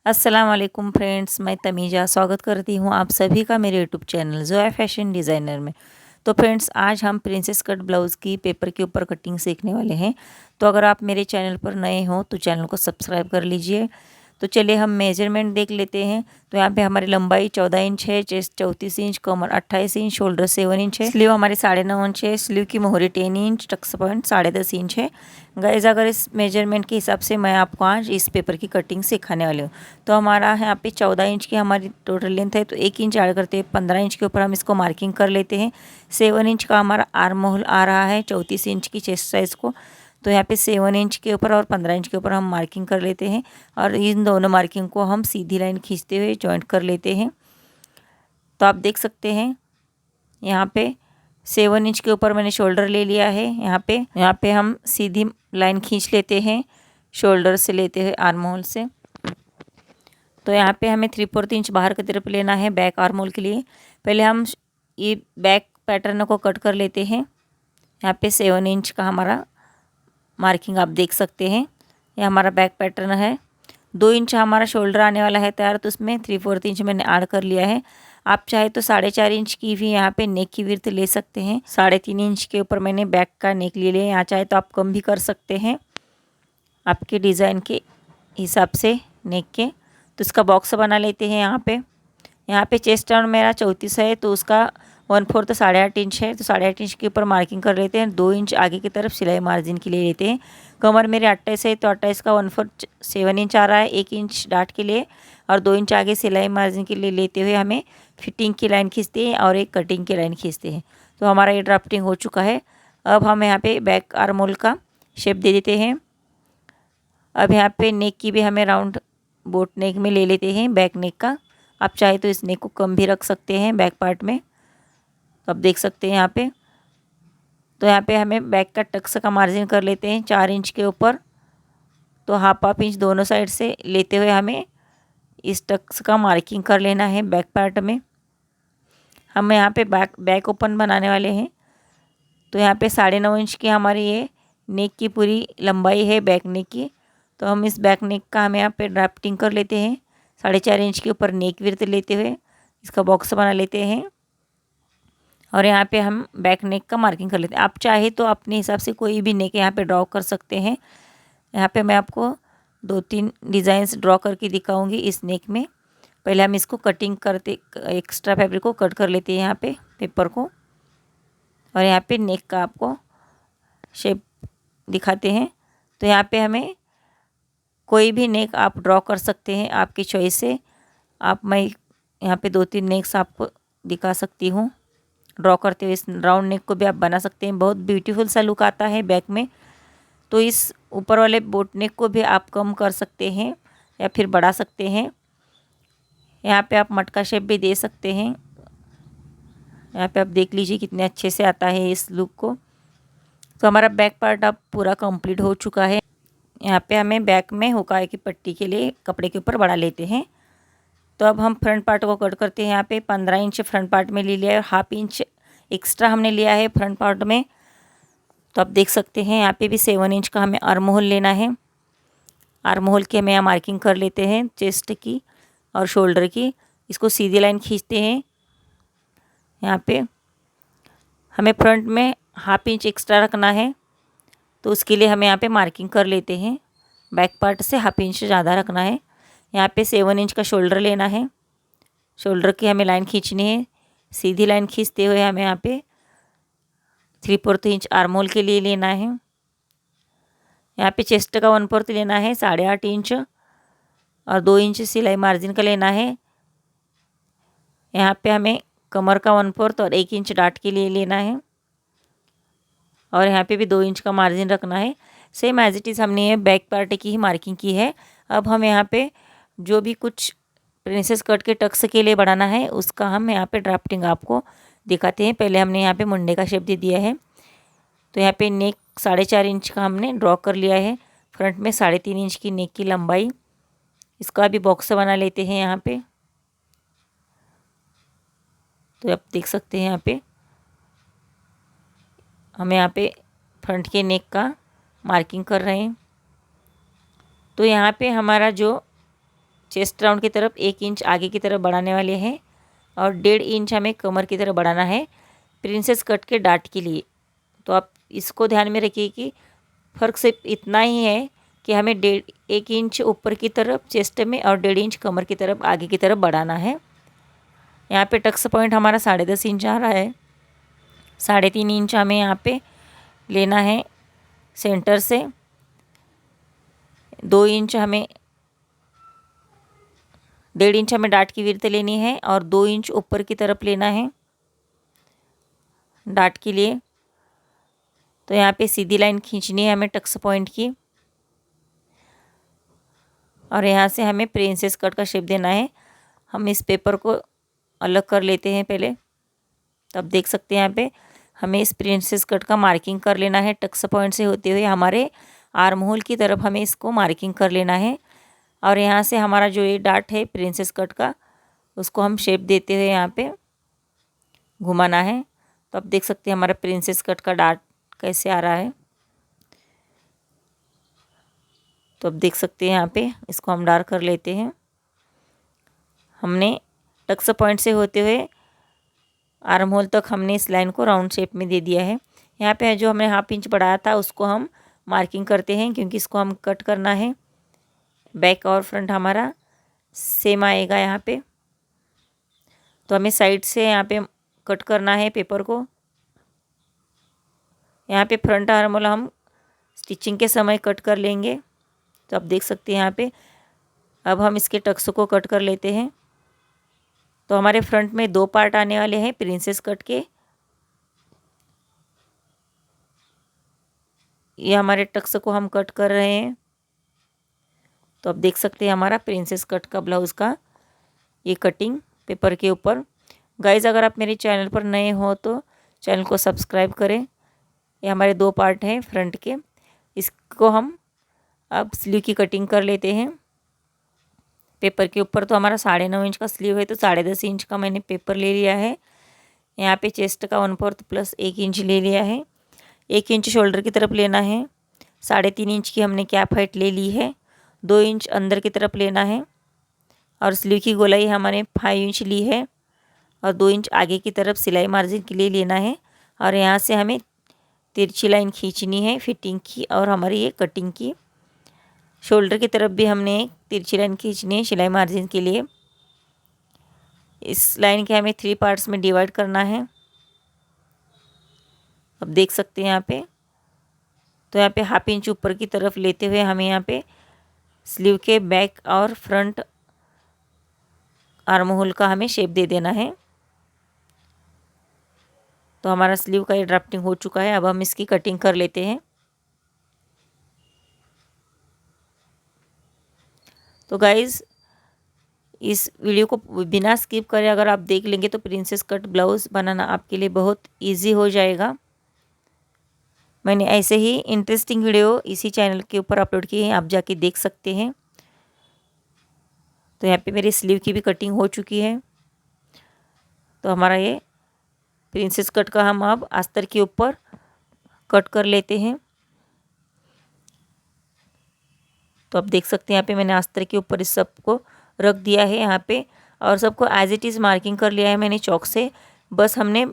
अस्सलाम वालेकुम फ्रेंड्स, मैं तमीज़ा स्वागत करती हूँ आप सभी का मेरे YouTube channel Zoya fashion designer में। तो फ्रेंड्स, आज हम प्रिंसेस कट ब्लाउज़ की पेपर के ऊपर कटिंग सीखने वाले हैं। तो अगर आप मेरे चैनल पर नए हो तो चैनल को सब्सक्राइब कर लीजिए। तो चलिए हम मेजरमेंट देख लेते हैं। तो यहाँ पे हमारी लंबाई 14 इंच है, चेस्ट 34 इंच, कमर 28 इंच, शोल्डर 7 इंच है, स्लीव हमारी 9.5 इंच है, स्लीव की मोहरी 10 इंच, टक्स पॉइंट 10.5 इंच है। गाइस, अगर इस मेजरमेंट के हिसाब से मैं आपको आज इस पेपर की कटिंग सिखाने वाली हूँ। तो हमारा यहाँ पे 14 इंच की हमारी टोटल लेंथ है, तो 1 इंच ऐड करते हैं, 15 इंच के ऊपर हम इसको मार्किंग कर लेते हैं। 7 इंच का हमारा आर्म होल आ रहा है 34 इंच की चेस्ट साइज़ को। तो यहाँ पे 7 इंच के ऊपर और 15 इंच के ऊपर हम मार्किंग कर लेते हैं और इन दोनों मार्किंग को हम सीधी लाइन खींचते हुए जॉइंट कर लेते हैं। तो आप देख सकते हैं यहाँ पे 7 इंच के ऊपर मैंने शोल्डर ले लिया है। यहाँ पे हम सीधी लाइन खींच लेते हैं शोल्डर से लेते हुए आर्म होल से। तो यहाँ पे हमें 3/4 इंच बाहर की तरफ लेना है बैक आर्म होल के लिए। पहले हम ये बैक पैटर्न को कट कर लेते हैं। यहाँ पे 7 इंच का हमारा मार्किंग आप देख सकते हैं, ये हमारा बैक पैटर्न है। 2 इंच हमारा शोल्डर आने वाला है तैयार, तो उसमें 3/4 इंच मैंने ऐड कर लिया है। आप चाहे तो 4.5 इंच की भी यहाँ पे नेक की विड्थ ले सकते हैं। 3.5 इंच के ऊपर मैंने बैक का नेक ले लिया है। यहाँ चाहे तो आप कम भी कर सकते हैं आपके डिज़ाइन के हिसाब से नेक के। तो इसका बॉक्स बना लेते हैं। यहाँ पे चेस्ट राउंड मेरा 34 है, तो उसका 1/4 तो 8.5 इंच है, तो 8.5 इंच के ऊपर मार्किंग कर लेते हैं। 2 इंच आगे की तरफ सिलाई मार्जिन के लिए लेते हैं। कमर मेरे 28 है, तो 28 का 1/4 7 इंच आ रहा है, 1 इंच डाट के लिए और 2 इंच आगे सिलाई मार्जिन के लिए लेते हुए हमें फिटिंग की लाइन खींचते हैं और एक कटिंग की लाइन खींचते हैं। तो हमारा ये ड्राफ्टिंग हो चुका है। अब हम यहाँ पे बैक आर्म होल का शेप दे देते हैं। अब यहाँ पे नेक की भी हमें राउंड बोट नेक में ले लेते हैं बैक नेक का। आप चाहे तो इस नेक को कम भी रख सकते हैं बैक पार्ट में। तो आप देख सकते हैं यहाँ पे। तो यहाँ पे हमें बैक का टक्स का मार्जिन कर लेते हैं 4 इंच के ऊपर। तो हाफ इंच दोनों साइड से लेते हुए हमें इस टक्स का मार्किंग कर लेना है बैक पार्ट में। हम यहाँ पे बैक ओपन बनाने वाले हैं। तो यहाँ पे 9.5 इंच की हमारी ये नेक की पूरी लंबाई है बैक नेक की। तो हम इस बैक नेक का हम यहाँ पे ड्राफ्टिंग कर लेते हैं। 4.5 इंच के ऊपर नेक विड्थ लेते हुए इसका बॉक्स बना लेते हैं और यहाँ पे हम बैक नेक का मार्किंग कर लेते हैं। आप चाहे तो अपने हिसाब से कोई भी नेक यहाँ पे ड्रॉ कर सकते हैं। यहाँ पे मैं आपको 2-3 डिज़ाइंस ड्रॉ करके दिखाऊंगी इस नेक में। पहले हम इसको कटिंग करते, एक्स्ट्रा फैब्रिक को कट कर लेते हैं यहाँ पे पेपर को, और यहाँ पे नेक का आपको शेप दिखाते हैं। तो यहाँ पे हमें कोई भी नेक आप ड्रॉ कर सकते हैं आपकी चॉइस से। मैं यहाँ पे 2-3 नेक्स आपको दिखा सकती हूँ ड्रॉ करते हुए। इस राउंड नेक को भी आप बना सकते हैं, बहुत ब्यूटीफुल सा लुक आता है बैक में। तो इस ऊपर वाले बोट नेक को भी आप कम कर सकते हैं या फिर बढ़ा सकते हैं। यहाँ पे आप मटका शेप भी दे सकते हैं। यहाँ पे आप देख लीजिए कितने अच्छे से आता है इस लुक को। तो हमारा बैक पार्ट अब पूरा कंप्लीट हो चुका है। यहाँ पे हमें बैक में हुकाई की पट्टी के लिए कपड़े के ऊपर बढ़ा लेते हैं। तो अब हम फ्रंट पार्ट को कट करते हैं। यहाँ पे 15 इंच फ्रंट पार्ट में ले लिया है और हाफ इंच एक्स्ट्रा हमने लिया है फ्रंट पार्ट में। तो आप देख सकते हैं यहाँ पे भी 7 इंच का हमें आर्म होल लेना है। आर्म होल की हमें यहाँ मार्किंग कर लेते हैं चेस्ट की और शोल्डर की। इसको सीधी लाइन खींचते हैं। यहाँ पे हमें फ्रंट में हाफ इंच एक्स्ट्रा रखना है, तो उसके लिए हमें यहाँ पे मार्किंग कर लेते हैं। बैक पार्ट से हाफ इंच ज़्यादा रखना है। यहाँ पे 7 इंच का शोल्डर लेना है। शोल्डर की हमें लाइन खींचनी है। सीधी लाइन खींचते हुए हमें यहाँ पे 3/4 इंच आर्म होल के लिए लेना है। यहाँ पे चेस्ट का 1/4 लेना है, 8.5 इंच और 2 इंच सिलाई मार्जिन का लेना है। यहाँ पे हमें कमर का 1/4 और 1 इंच डाट के लिए लेना है और यहाँ पे भी 2 इंच का मार्जिन रखना है। सेम एज इट इज़ हमने ये बैक पार्ट की ही मार्किंग की है। अब हम यहाँ पे जो भी कुछ प्रिंसेस कट के टक्स के लिए बढ़ाना है उसका हम यहाँ पे ड्राफ्टिंग आपको दिखाते हैं। पहले हमने यहाँ पे मुंडे का शेप दे दिया है। तो यहाँ पे नेक 4.5 इंच का हमने ड्रॉ कर लिया है। फ्रंट में 3.5 इंच की नेक की लंबाई, इसका भी बॉक्स बना लेते हैं यहाँ पे। तो आप देख सकते हैं यहाँ पे हम यहाँ पे फ्रंट के नेक का मार्किंग कर रहे हैं। तो यहाँ पे हमारा जो चेस्ट राउंड की तरफ 1 इंच आगे की तरफ बढ़ाने वाले हैं और 1.5 इंच हमें कमर की तरफ बढ़ाना है प्रिंसेस कट के डाट के लिए। तो आप इसको ध्यान में रखिए कि फ़र्क सिर्फ इतना ही है कि हमें 1 इंच ऊपर की तरफ चेस्ट में और 1.5 इंच कमर की तरफ आगे की तरफ बढ़ाना है। यहाँ पे टक्स पॉइंट हमारा 10.5 इंच आ रहा है। 3.5 इंच हमें यहाँ पे लेना है सेंटर से। 2 इंच हमें 1.5 इंच हमें डाट की विड्थ लेनी है और 2 इंच ऊपर की तरफ लेना है डाट के लिए। तो यहाँ पे सीधी लाइन खींचनी है हमें टक्स पॉइंट की और यहाँ से हमें प्रिंसेस कट का शेप देना है। हम इस पेपर को अलग कर लेते हैं पहले। तब देख सकते हैं यहाँ पे हमें इस प्रिंसेस कट का मार्किंग कर लेना है। टक्स पॉइंट से होते हुए हमारे आर्म होल की तरफ हमें इसको मार्किंग कर लेना है और यहाँ से हमारा जो ये डाट है प्रिंसेस कट का उसको हम शेप देते हुए यहाँ पे घुमाना है। तो आप देख सकते हैं हमारा प्रिंसेस कट का डाट कैसे आ रहा है। तो अब देख सकते हैं यहाँ पे इसको हम डार्क कर लेते हैं। हमने टक्स पॉइंट से होते हुए आर्म होल तक हमने इस लाइन को राउंड शेप में दे दिया है। यहाँ पे जो हमने 1/2 इंच बढ़ाया था उसको हम मार्किंग करते हैं क्योंकि इसको हम कट करना है। बैक और फ्रंट हमारा सेम आएगा यहाँ पे। तो हमें साइड से यहाँ पे कट करना है पेपर को। यहाँ पे फ्रंट आर्म होल हम स्टिचिंग के समय कट कर लेंगे। तो आप देख सकते हैं यहाँ पे अब हम इसके टक्स को कट कर लेते हैं। तो हमारे फ्रंट में 2 पार्ट आने वाले हैं प्रिंसेस कट के। ये हमारे टक्स को हम कट कर रहे हैं। तो आप देख सकते हैं हमारा प्रिंसेस कट का ब्लाउज़ का ये कटिंग पेपर के ऊपर। गाइज़ अगर आप मेरे चैनल पर नए हो तो चैनल को सब्सक्राइब करें। ये हमारे 2 पार्ट हैं फ्रंट के। इसको हम अब स्लीव की कटिंग कर लेते हैं पेपर के ऊपर। तो हमारा 9.5 इंच का स्लीव है तो 10.5 इंच का मैंने पेपर ले लिया है। यहाँ पे चेस्ट का 1/4 प्लस 1 इंच ले लिया है। 1 इंच शोल्डर की तरफ लेना है। 3.5 इंच की हमने कैप हाइट ले ली है। 2 इंच अंदर की तरफ लेना है और स्लीव की गोलाई हमने 5 इंच ली है और 2 इंच आगे की तरफ सिलाई मार्जिन के लिए लेना है। और यहाँ से हमें तिरछी लाइन खींचनी है फिटिंग की और हमारी ये कटिंग की। शोल्डर की तरफ भी हमने एक तिरछी लाइन खींचनी है सिलाई मार्जिन के लिए। इस लाइन के हमें 3 पार्ट्स में डिवाइड करना है। अब देख सकते हैं यहाँ पे। तो यहाँ पे 1/2 इंच ऊपर की तरफ लेते हुए हमें यहाँ पे स्लीव के बैक और फ्रंट आर्म होल का हमें शेप दे देना है। तो हमारा स्लीव का ये ड्राफ्टिंग हो चुका है। अब हम इसकी कटिंग कर लेते हैं। तो गाइज़ इस वीडियो को बिना स्किप करे अगर आप देख लेंगे तो प्रिंसेस कट ब्लाउज़ बनाना आपके लिए बहुत इजी हो जाएगा। मैंने ऐसे ही इंटरेस्टिंग वीडियो इसी चैनल के ऊपर अपलोड किए हैं, आप जाके देख सकते हैं। तो यहाँ पे मेरी स्लीव की भी कटिंग हो चुकी है। तो हमारा ये प्रिंसेस कट का हम अब अस्तर के ऊपर कट कर लेते हैं। तो आप देख सकते हैं यहाँ पे मैंने अस्तर के ऊपर इस सब को रख दिया है यहाँ पे और सबको एज इट इज़ मार्किंग कर लिया है मैंने चौक से। बस हमने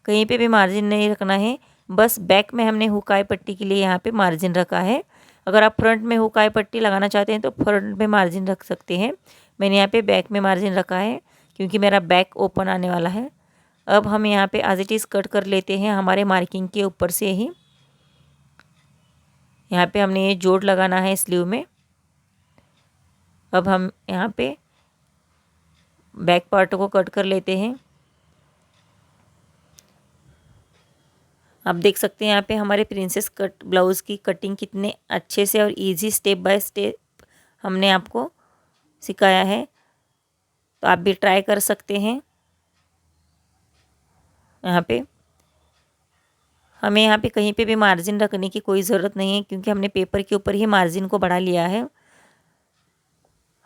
कहीं पे भी मार्जिन नहीं रखना है। बस बैक में हमने हुकाई पट्टी के लिए यहाँ पे मार्जिन रखा है। अगर आप फ्रंट में हुकाई पट्टी लगाना चाहते हैं तो फ्रंट में मार्जिन रख सकते हैं। मैंने यहाँ पे बैक में मार्जिन रखा है क्योंकि मेरा बैक ओपन आने वाला है। अब हम यहाँ पे एज इट इज़ कट कर लेते हैं हमारे मार्किंग के ऊपर से ही। यहाँ पे हमने ये जोड़ लगाना है स्लीव में। अब हम यहाँ पे बैक पार्ट को कट कर लेते हैं। आप देख सकते हैं यहाँ पे हमारे प्रिंसेस कट ब्लाउज़ की कटिंग कितने अच्छे से और इजी स्टेप बाय स्टेप हमने आपको सिखाया है। तो आप भी ट्राई कर सकते हैं। यहाँ पे हमें यहाँ पे कहीं पे भी मार्जिन रखने की कोई ज़रूरत नहीं है क्योंकि हमने पेपर के ऊपर ही मार्जिन को बढ़ा लिया है।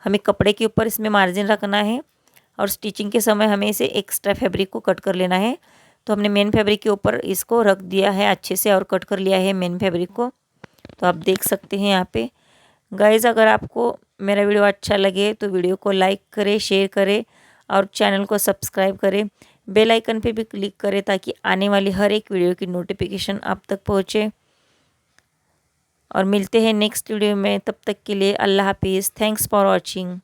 हमें कपड़े के ऊपर इसमें मार्जिन रखना है और स्टिचिंग के समय हमें इसे एक्स्ट्रा फैब्रिक को कट कर लेना है। तो हमने मेन फैब्रिक के ऊपर इसको रख दिया है अच्छे से और कट कर लिया है मेन फैब्रिक को। तो आप देख सकते हैं यहाँ पे गाइज़ अगर आपको मेरा वीडियो अच्छा लगे तो वीडियो को लाइक करें, शेयर करें और चैनल को सब्सक्राइब करें। बेल आइकन पे भी क्लिक करें ताकि आने वाली हर एक वीडियो की नोटिफिकेशन आप तक पहुँचे। और मिलते हैं नेक्स्ट वीडियो में, तब तक के लिए अल्लाह हाफिज़। Thanks for watching.